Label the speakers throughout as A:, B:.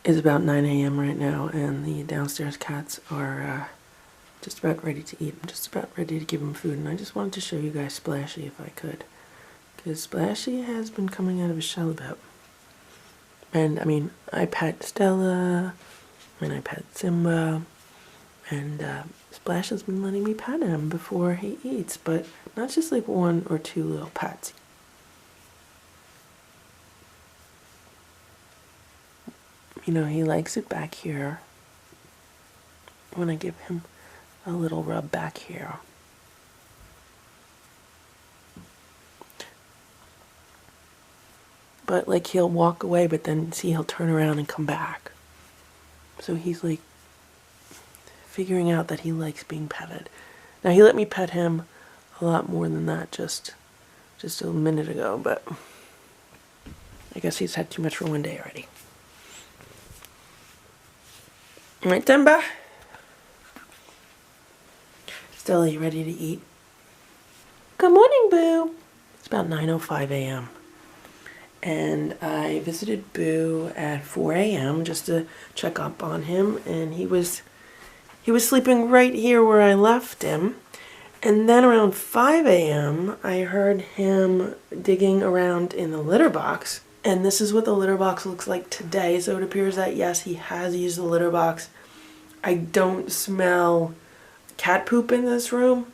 A: is about 9 a.m. right now, and the downstairs cats are just about ready to eat. I'm just about ready to give them food, and I just wanted to show you guys Splashy if I could. Because Splashy has been coming out of his shell a bit. And, I mean, I pet Stella, and I pet Simba, and Splash has been letting me pet him before he eats, but not just like 1 or 2 little pets. You know, he likes it back here when I give him a little rub back here. But like he'll walk away, but then see he'll turn around and come back. So he's like figuring out that he likes being petted. Now he let me pet him a lot more than that just a minute ago, but I guess he's had too much for one day already. Alright, Simba? Stella, you ready to eat? Good morning, Boo! It's about 9:05 a.m. And I visited Boo at 4 a.m. just to check up on him, and he was sleeping right here where I left him. And then around 5 a.m. I heard him digging around in the litter box. And this is what the litter box looks like today. So it appears that, yes, he has used the litter box. I don't smell cat poop in this room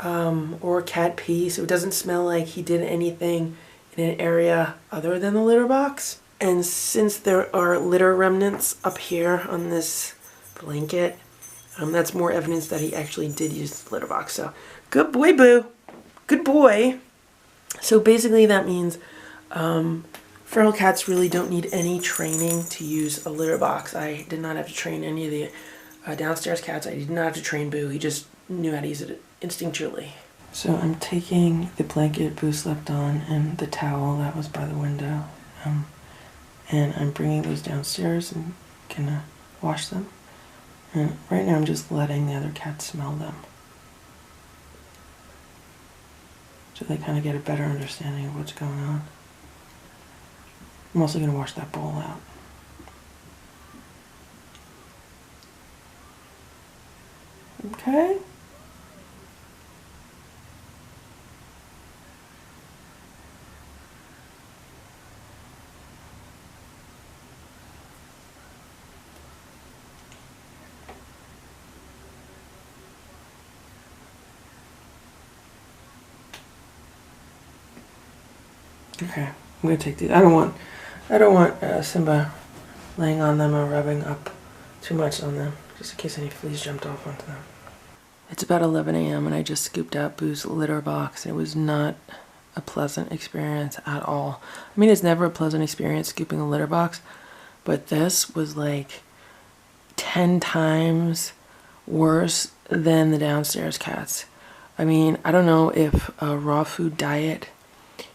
A: or cat pee. So it doesn't smell like he did anything in an area other than the litter box. And since there are litter remnants up here on this blanket, that's more evidence that he actually did use the litter box. So good boy, Boo. Good boy. So basically that means feral cats really don't need any training to use a litter box. I did not have to train any of the downstairs cats. I did not have to train Boo. He just knew how to use it instinctually. So I'm taking the blanket Boo slept on and the towel that was by the window, and I'm bringing those downstairs and gonna wash them. And right now I'm just letting the other cats smell them, so they kind of get a better understanding of what's going on. I'm also going to wash that bowl out. Okay. Okay, I'm going to take these. I don't want Simba laying on them or rubbing up too much on them, just in case any fleas jumped off onto them. It's about 11 a.m. and I just scooped out Boo's litter box. It was not a pleasant experience at all. I mean, it's never a pleasant experience scooping a litter box, but this was like 10 times worse than the downstairs cats. I mean, I don't know if a raw food diet,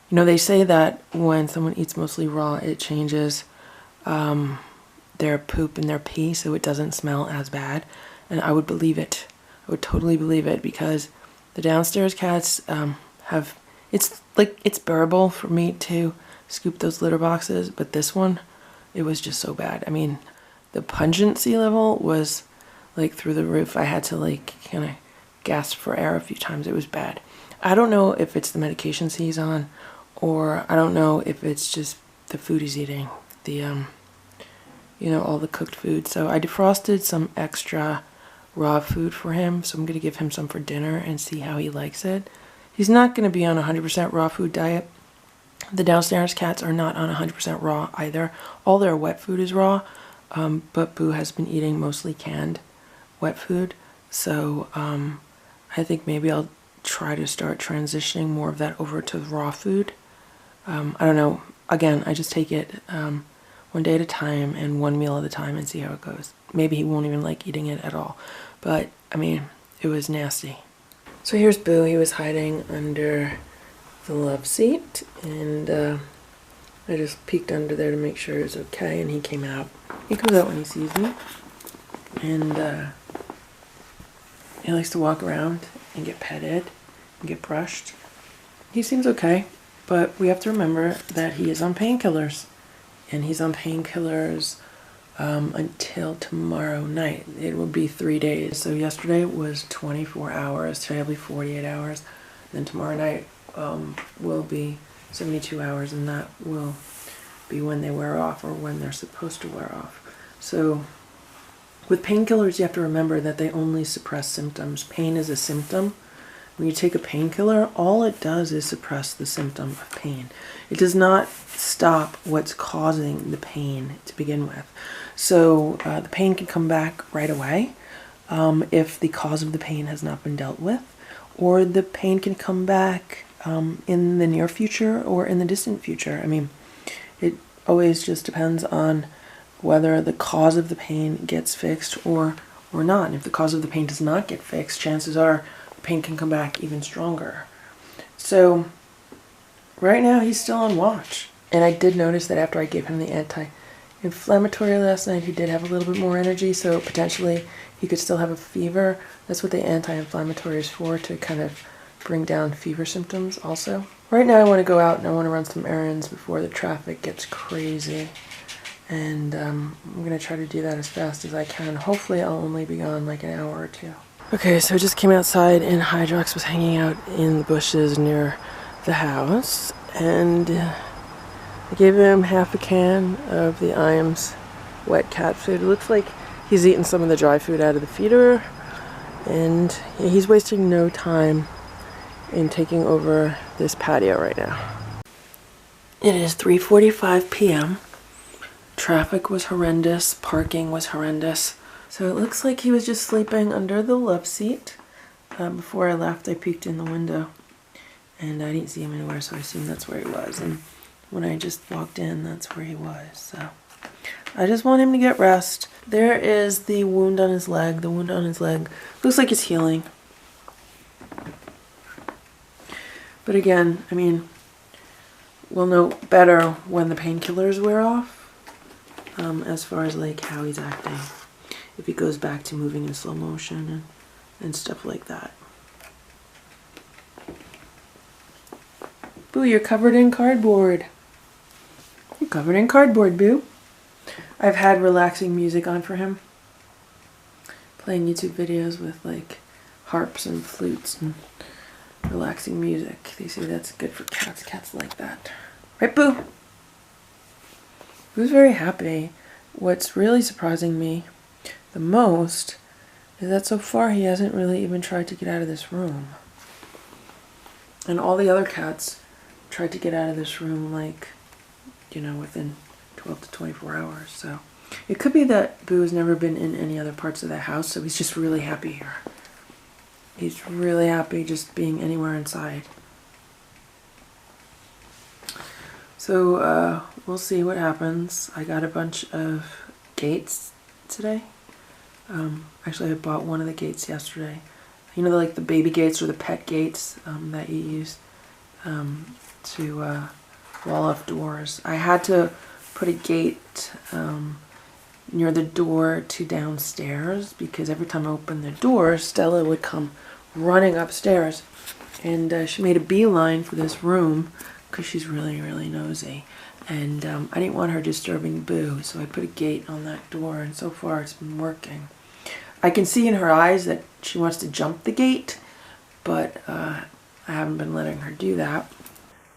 A: you know, they say that when someone eats mostly raw, it changes their poop and their pee so it doesn't smell as bad. And I would believe it. I would totally believe it, because the downstairs cats it's bearable for me to scoop those litter boxes, but this one, it was just so bad. I mean, the pungency level was like through the roof. I had to like kind of gasp for air a few times. It was bad. I don't know if it's the medications he's on, or I don't know if it's just the food he's eating, the you know, all the cooked food. So I defrosted some extra raw food for him, so I'm going to give him some for dinner and see how he likes it. He's not going to be on a 100% raw food diet. The downstairs cats are not on 100% raw either. All their wet food is raw, but Boo has been eating mostly canned wet food. So I think maybe I'll try to start transitioning more of that over to raw food. I don't know. Again, I just take it one day at a time and one meal at a time and see how it goes. Maybe he won't even like eating it at all. But, I mean, it was nasty. So here's Boo. He was hiding under the love seat, and I just peeked under there to make sure it was okay, and he came out. He comes out when he sees me, and he likes to walk around and get petted and get brushed. He seems okay, but we have to remember that he is on painkillers, and he's on painkillers until tomorrow night. It will be 3 days. So yesterday was 24 hours, today will be 48 hours, then tomorrow night will be 72 hours, and that will be when they wear off, or when they're supposed to wear off. So with painkillers, you have to remember that they only suppress symptoms. Pain is a symptom. When you take a painkiller, all it does is suppress the symptom of pain. It does not stop what's causing the pain to begin with. So the pain can come back right away if the cause of the pain has not been dealt with, or the pain can come back in the near future or in the distant future. I mean, it always just depends on whether the cause of the pain gets fixed or not. And if the cause of the pain does not get fixed, chances are the pain can come back even stronger. So right now he's still on watch. And I did notice that after I gave him the anti-inflammatory last night, he did have a little bit more energy, so potentially he could still have a fever. That's what the anti-inflammatory is for, to kind of bring down fever symptoms also. Right now I want to go out and I want to run some errands before the traffic gets crazy. And I'm going to try to do that as fast as I can. Hopefully I'll only be gone like an hour or two. Okay, so I just came outside and Hydrox was hanging out in the bushes near the house. And I gave him half a can of the Iams wet cat food. It looks like he's eaten some of the dry food out of the feeder. And he's wasting no time in taking over this patio right now. It is 3:45 p.m. Traffic was horrendous, parking was horrendous. So it looks like he was just sleeping under the love seat. Before I left, I peeked in the window and I didn't see him anywhere, so I assumed that's where he was. And when I just walked in, that's where he was. So I just want him to get rest. There is the wound on his leg. The wound on his leg looks like it's healing. But again, I mean, we'll know better when the painkillers wear off. As far as like how he's acting, if he goes back to moving in slow motion and stuff like that. Boo, you're covered in cardboard. You're covered in cardboard, Boo. I've had relaxing music on for him, playing YouTube videos with like harps and flutes and relaxing music. They say that's good for cats. Cats like that. Right, Boo? Boo's very happy. What's really surprising me the most is that so far he hasn't really even tried to get out of this room. And all the other cats tried to get out of this room, like, you know, within 12 to 24 hours. So it could be that Boo has never been in any other parts of the house, so he's just really happy here. He's really happy just being anywhere inside. So we'll see what happens. I got a bunch of gates today. Actually, I bought one of the gates yesterday. You know, like the baby gates or the pet gates that you use to wall off doors. I had to put a gate near the door to downstairs because every time I opened the door, Stella would come running upstairs. And she made a beeline for this room because she's really, really nosy. And I didn't want her disturbing Boo, so I put a gate on that door, and so far it's been working. I can see in her eyes that she wants to jump the gate, but I haven't been letting her do that.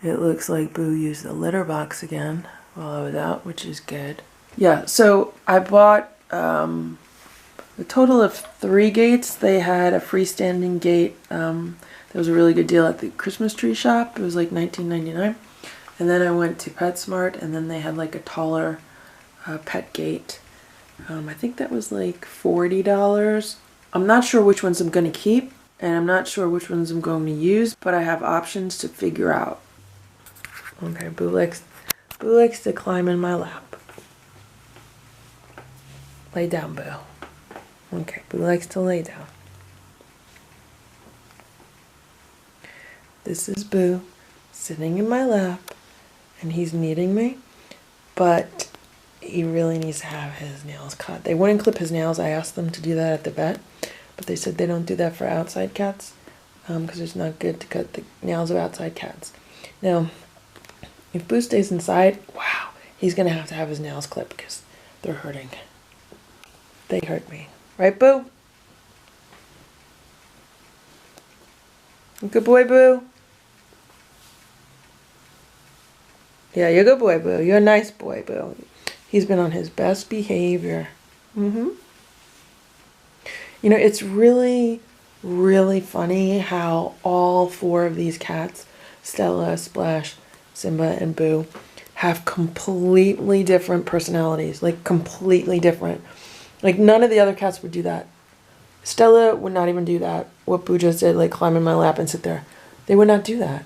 A: It looks like Boo used the litter box again while I was out, which is good. Yeah, so I bought a total of 3 gates. They had a freestanding gate. There was a really good deal at the Christmas tree shop. It was like $19.99. And then I went to PetSmart, and then they had like a taller pet gate. I think that was like $40. I'm not sure which ones I'm going to keep, and I'm not sure which ones I'm going to use, but I have options to figure out. Okay, Boo likes to climb in my lap. Lay down, Boo. Okay, Boo likes to lay down. This is Boo sitting in my lap, and he's needing me, but he really needs to have his nails cut. They wouldn't clip his nails. I asked them to do that at the vet, but they said they don't do that for outside cats because it's not good to cut the nails of outside cats. Now, if Boo stays inside, wow, he's going to have his nails clipped because they're hurting. They hurt me. Right, Boo? Good boy, Boo. Yeah, you're a good boy, Boo. You're a nice boy, Boo. He's been on his best behavior. You know, it's really, really funny how all four of these cats, Stella, Splash, Simba, and Boo, have completely different personalities. Like, completely different. Like, none of the other cats would do that. Stella would not even do that. What Boo just did, like climb in my lap and sit there. They would not do that.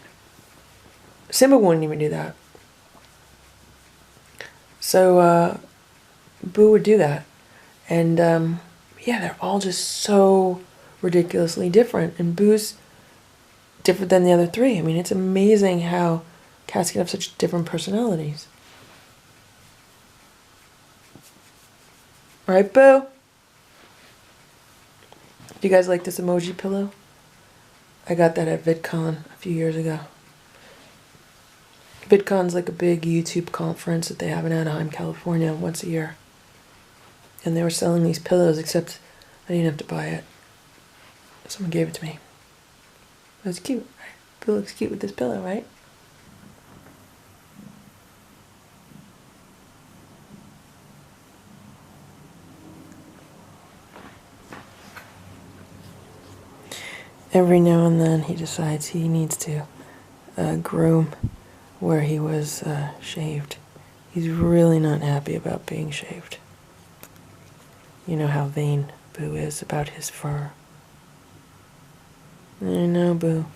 A: Simba wouldn't even do that. So, Boo would do that. And, yeah, they're all just so ridiculously different. And Boo's different than the other three. I mean, it's amazing how cats can have such different personalities. Right, Boo? Do you guys like this emoji pillow? I got that at VidCon a few years ago. VidCon's like a big YouTube conference that they have in Anaheim, California, once a year. And they were selling these pillows, except I didn't have to buy it. Someone gave it to me. It was cute, right? Boo looks cute with this pillow, right? Every now and then he decides he needs to groom where he was shaved. He's really not happy about being shaved. You know how vain Boo is about his fur. I know, Boo.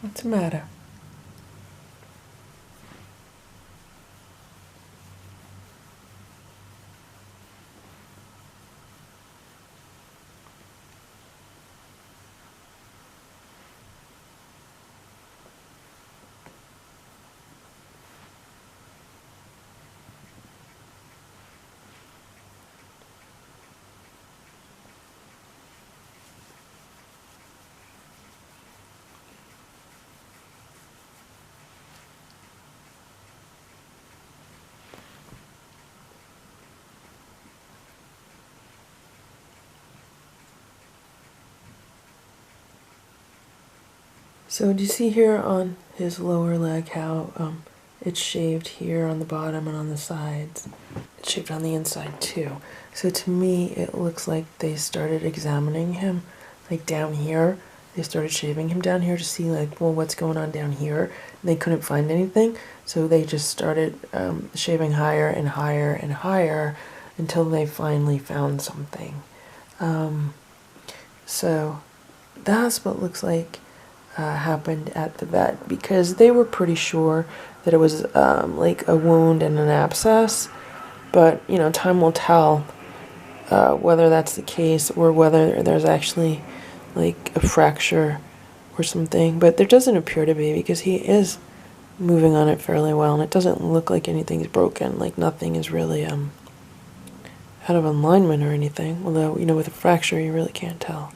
A: What's the matter? So do you see here on his lower leg how it's shaved here on the bottom and on the sides? It's shaved on the inside too. So to me it looks like they started examining him like down here. They started shaving him down here to see like, well, what's going on down here? And they couldn't find anything, so they just started shaving higher and higher and higher until they finally found something. So that's what looks like happened at the vet, because they were pretty sure that it was like a wound and an abscess, but you know, time will tell whether that's the case or whether there's actually like a fracture or something. But there doesn't appear to be, because he is moving on it fairly well, and it doesn't look like anything's broken, like nothing is really out of alignment or anything, although, you know, with a fracture you really can't tell.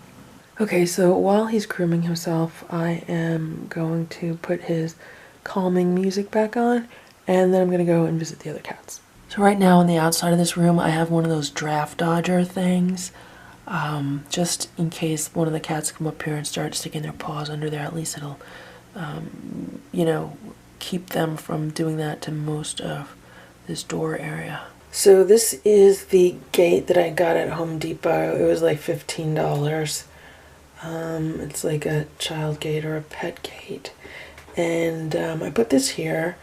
A: Okay, so while he's grooming himself, I am going to put his calming music back on, and then I'm going to go and visit the other cats. So right now on the outside of this room, I have one of those draft dodger things, just in case one of the cats come up here and start sticking their paws under there. At least it'll, you know, keep them from doing that to most of this door area. So this is the gate that I got at Home Depot. It was like $15. It's like a child gate or a pet gate. And I put this here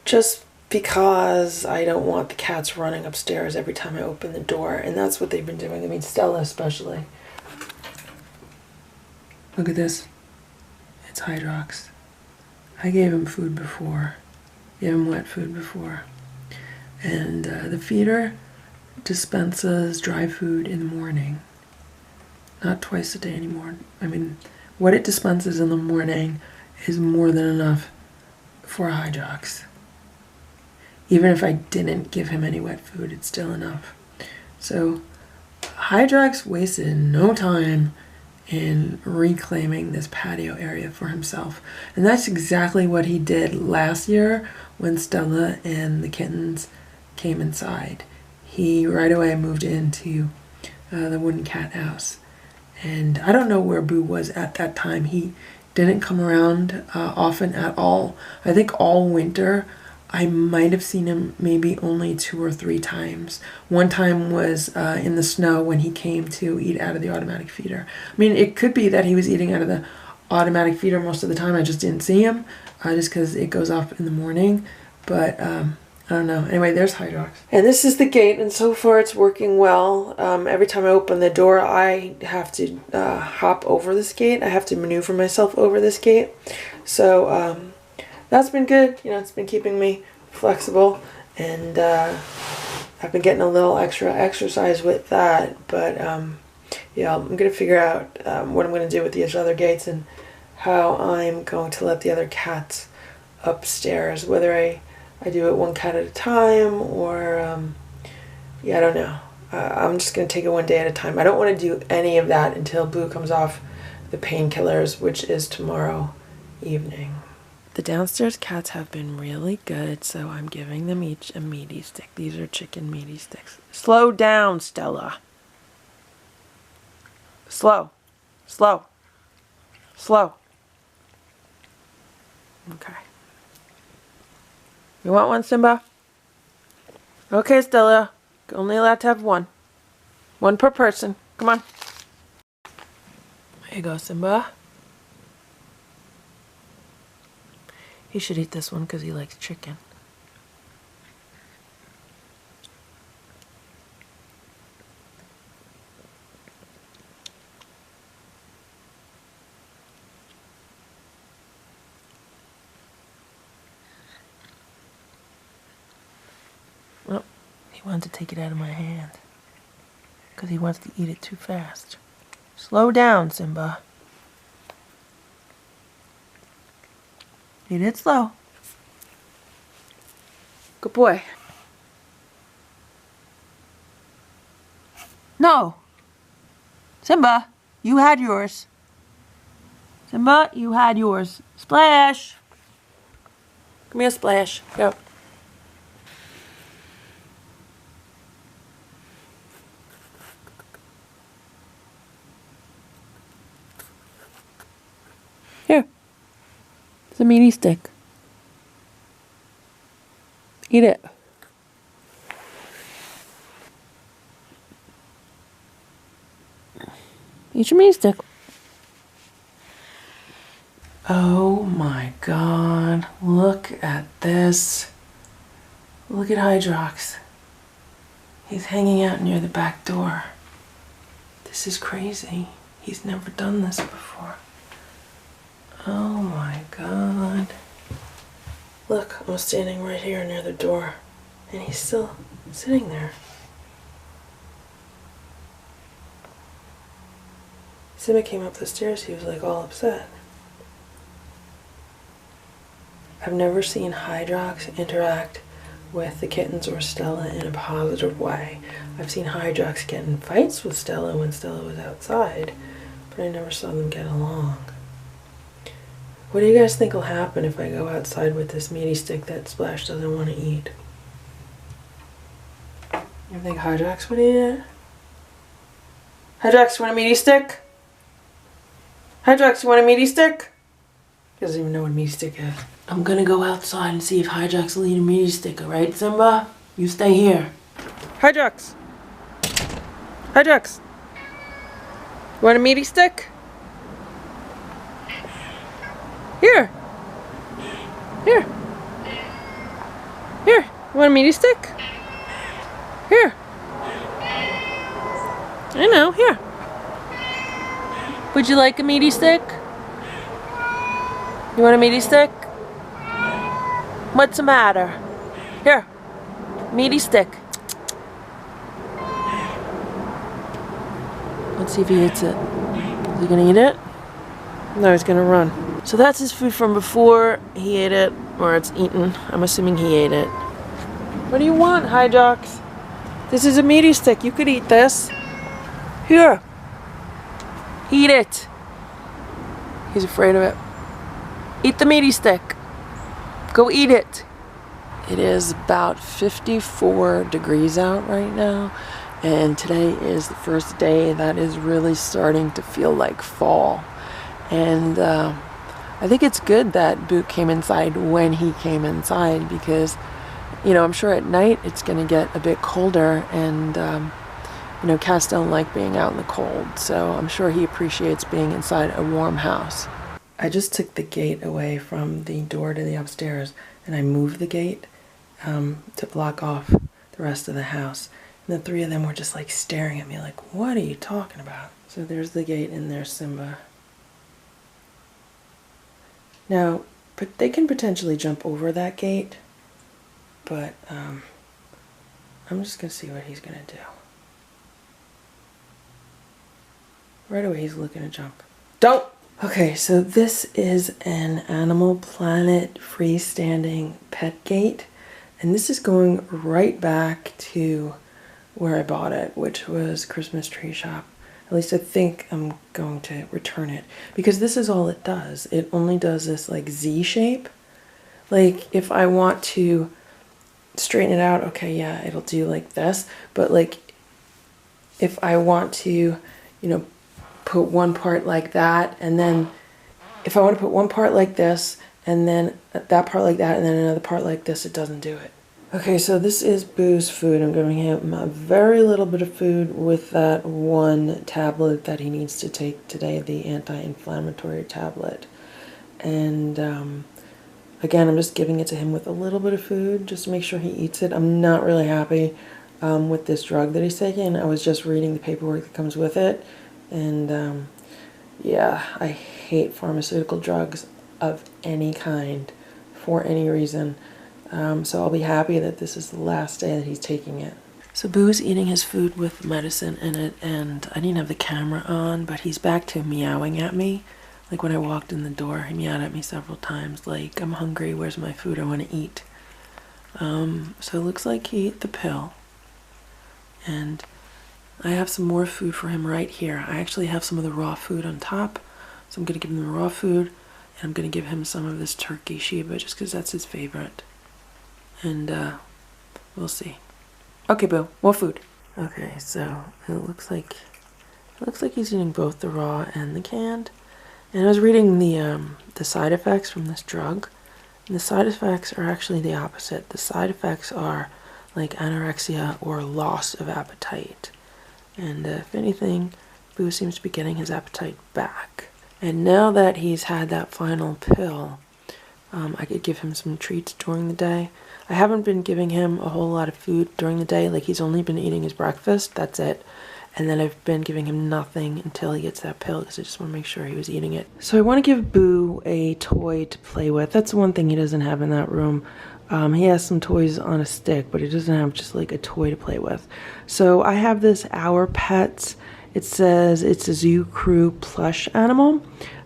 A: just because I don't want the cats running upstairs every time I open the door. And that's what they've been doing. I mean, Stella especially. Look at this. It's Hydrox. I gave him food before. Gave him wet food before. And the feeder dispenses dry food in the morning. Not twice a day anymore. I mean, what it dispenses in the morning is more than enough for Hydrox. Even if I didn't give him any wet food, it's still enough. So Hydrox wasted no time in reclaiming this patio area for himself. And that's exactly what he did last year when Stella and the kittens came inside. He right away moved into the wooden cat house. And I don't know where Boo was at that time. He didn't come around often at all. I think all winter I might have seen him maybe only 2 or 3 times. One time was in the snow when he came to eat out of the automatic feeder. I mean, it could be that he was eating out of the automatic feeder most of the time. I just didn't see him just because it goes off in the morning. But I don't know. Anyway, there's Hydrox. And this is the gate, and so far it's working well. Every time I open the door, I have to hop over this gate. I have to maneuver myself over this gate. So that's been good. You know, it's been keeping me flexible, and I've been getting a little extra exercise with that. But yeah, I'm going to figure out what I'm going to do with these other gates and how I'm going to let the other cats upstairs, whether I do it one cat at a time or yeah, I don't know. I'm just going to take it one day at a time. I don't want to do any of that until Boo comes off the painkillers, which is tomorrow evening. The downstairs cats have been really good, so I'm giving them each a meaty stick. These are chicken meaty sticks. Slow down, Stella. Slow. Slow. Slow. Okay. You want one, Simba? Okay, Stella. Only allowed to have one. One per person. Come on. There you go, Simba. He should eat this one because he likes chicken. Well, he wanted to take it out of my hand because he wants to eat it too fast. Slow down, Simba. Eat it slow. Good boy. No. Simba, you had yours. Simba, you had yours. Splash. Come here, Splash. Go. Here. It's a meaty stick. Eat it. Eat your meaty stick. Oh my God. Look at this. Look at Hydrox. He's hanging out near the back door. This is crazy. He's never done this before. Oh my God. Look, I'm standing right here near the door, and he's still sitting there. Simba came up the stairs, he was like all upset. I've never seen Hydrox interact with the kittens or Stella in a positive way. I've seen Hydrox get in fights with Stella when Stella was outside, but I never saw them get along. What do you guys think will happen if I go outside with this meaty stick that Splash doesn't want to eat? You think Hydrox would eat it? Hydrox, you want a meaty stick? Hydrox, you want a meaty stick? He doesn't even know what a meaty stick is. I'm gonna go outside and see if Hydrox will eat a meaty stick, alright, Simba? You stay here. Hydrox! Hydrox! You want a meaty stick? Here. Here. Here. You want a meaty stick? Here. I know. Here. Would you like a meaty stick? You want a meaty stick? What's the matter? Here. Meaty stick. Let's see if he eats it. Is he gonna eat it? No, he's gonna run. So that's his food from before he ate it, or it's eaten. I'm assuming he ate it. What do you want, Hydrox? This is a meaty stick. You could eat this. Here. Eat it. He's afraid of it. Eat the meaty stick. Go eat it. It is about 54 degrees out right now, and today is the first day that is really starting to feel like fall. And I think it's good that Boot came inside when he came inside, because, you know, I'm sure at night it's going to get a bit colder, and you know, cats don't like being out in the cold, so I'm sure he appreciates being inside a warm house. I just took the gate away from the door to the upstairs, and I moved the gate to block off the rest of the house. And the three of them were just like staring at me like, what are you talking about? So there's the gate and there's Simba. Now, but they can potentially jump over that gate, but I'm just gonna see what he's gonna do. Right away he's looking to jump. Don't! Okay, so this is an Animal Planet freestanding pet gate, and this is going right back to where I bought it, which was Christmas Tree Shop. At least I think I'm going to return it, because this is all it does. It only does this like Z shape. Like if I want to straighten it out, okay, yeah, it'll do like this, but like if I want to, you know, put one part like that, and then if I want to put one part like this and then that part like that and then another part like this, it doesn't do it. Okay, so this is Boo's food. I'm giving him a very little bit of food with that one tablet that he needs to take today, the anti-inflammatory tablet. And again, I'm just giving it to him with a little bit of food just to make sure he eats it. I'm not really happy with this drug that he's taking. I was just reading the paperwork that comes with it. And yeah, I hate pharmaceutical drugs of any kind for any reason. So I'll be happy that this is the last day that he's taking it. So Boo's eating his food with medicine in it, and I didn't have the camera on, but he's back to meowing at me. Like when I walked in the door, he meowed at me several times, like, I'm hungry, where's my food, I want to eat. So it looks like he ate the pill. And I have some more food for him right here. I actually have some of the raw food on top, so I'm going to give him the raw food, and I'm going to give him some of this turkey Shiba just because that's his favorite. And we'll see. Okay, Boo, more food. Okay, so it looks like he's eating both the raw and the canned. And I was reading the side effects from this drug, and the side effects are actually the opposite. The side effects are like anorexia or loss of appetite. And if anything, Boo seems to be getting his appetite back. And now that he's had that final pill, I could give him some treats during the day. I haven't been giving him a whole lot of food during the day. Like, he's only been eating his breakfast, that's it. And then I've been giving him nothing until he gets that pill, because I just want to make sure he was eating it. So I want to give Boo a toy to play with. That's one thing he doesn't have in that room. He has some toys on a stick, but he doesn't have just like a toy to play with. So I have this Our Pets. It says it's a Zoo Crew plush animal.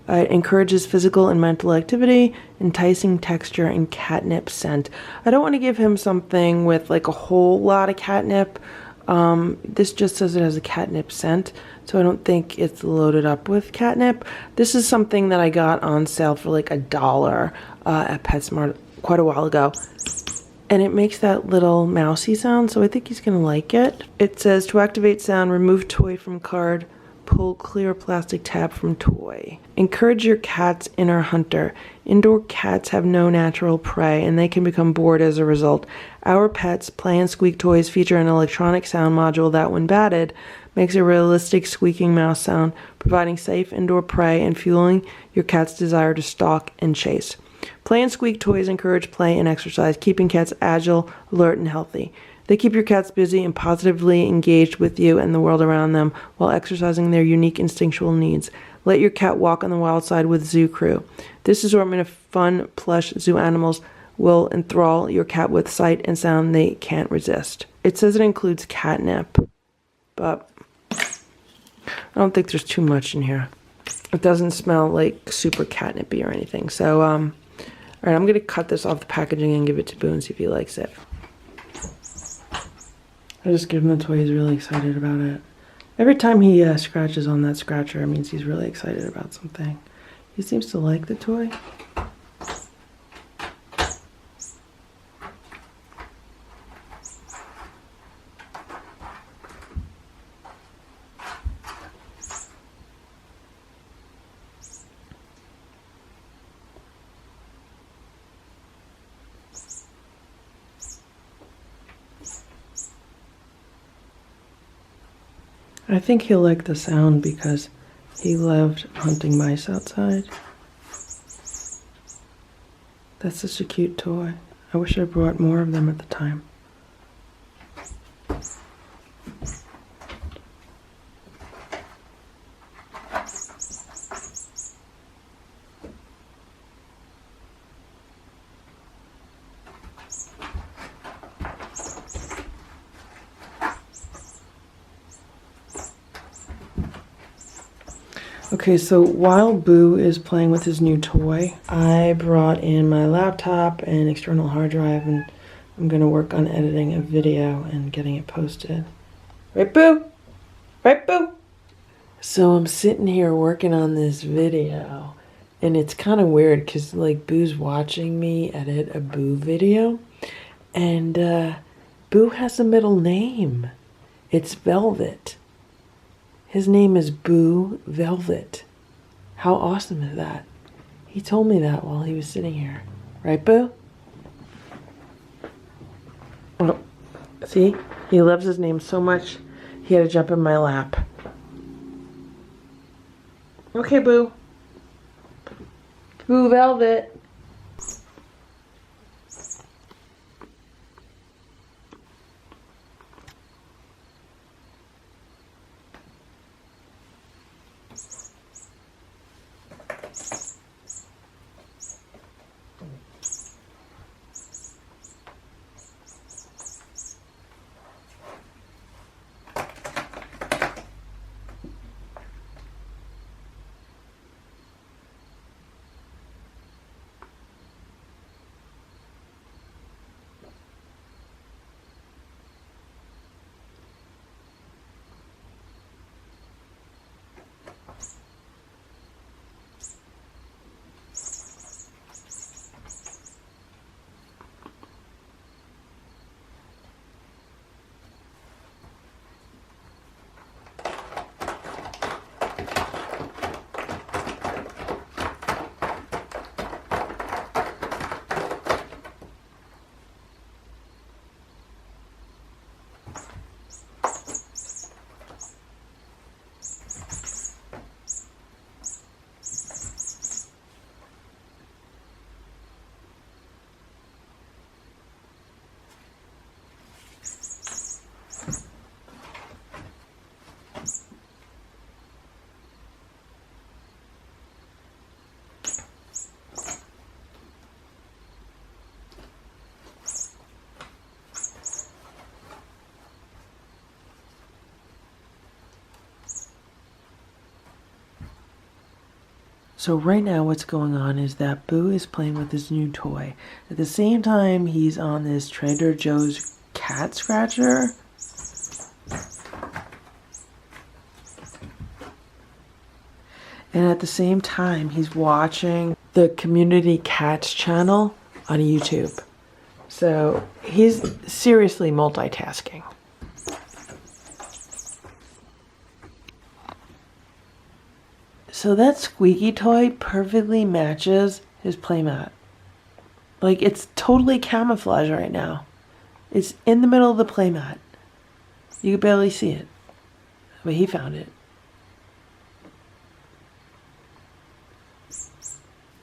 A: It encourages physical and mental activity, enticing texture, and catnip scent. I don't want to give him something with like a whole lot of catnip. This just says it has a catnip scent, so I don't think it's loaded up with catnip. This is something that I got on sale for like $1 at PetSmart quite a while ago. And it makes that little mousy sound, so I think he's gonna like it. It says to activate sound, remove toy from card, pull clear plastic tab from toy. Encourage your cat's inner hunter. Indoor cats have no natural prey, and they can become bored as a result. Our Pets Play and Squeak toys feature an electronic sound module that, when batted, makes a realistic squeaking mouse sound, providing safe indoor prey and fueling your cat's desire to stalk and chase. Play and Squeak toys encourage play and exercise, keeping cats agile, alert, and healthy. They keep your cats busy and positively engaged with you and the world around them while exercising their unique instinctual needs. Let your cat walk on the wild side with Zoo Crew. This assortment of fun, plush zoo animals will enthrall your cat with sight and sound they can't resist. It says it includes catnip, but I don't think there's too much in here. It doesn't smell like super catnipy or anything. So, all right, I'm going to cut this off the packaging and give it to Boo and see if he likes it. I just give him the toy. He's really excited about it. Every time he scratches on that scratcher, it means he's really excited about something. He seems to like the toy. I think he'll like the sound because he loved hunting mice outside. That's such a cute toy. I wish I brought more of them at the time. Okay, so while Boo is playing with his new toy, I brought in my laptop and external hard drive, and I'm gonna work on editing a video and getting it posted. Right, Boo? Right, Boo? So I'm sitting here working on this video, and it's kind of weird because like Boo's watching me edit a Boo video, and Boo has a middle name. It's Velvet. His name is Boo Velvet. How awesome is that? He told me that while he was sitting here. Right, Boo? Oh, see? He loves his name so much, he had to jump in my lap. Okay, Boo. Boo Velvet. So right now what's going on is that Boo is playing with his new toy. At the same time, he's on this Trader Joe's cat scratcher. And at the same time, he's watching the Community Cats channel on YouTube. So he's seriously multitasking. So that squeaky toy perfectly matches his playmat. Like, it's totally camouflage right now. It's in the middle of the playmat. You can barely see it. But he found it.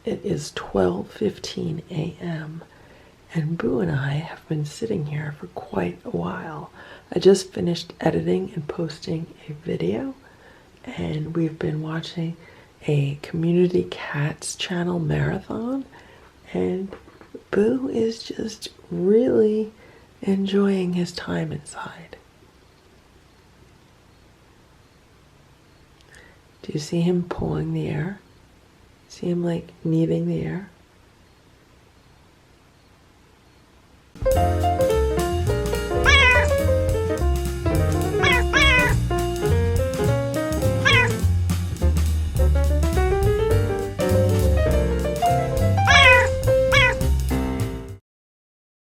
A: It is 12:15 a.m. and Boo and I have been sitting here for quite a while. I just finished editing and posting a video, and we've been watching a Community Cats channel marathon, and Boo is just really enjoying his time inside. Do you see him pulling the air? See him like kneading the air?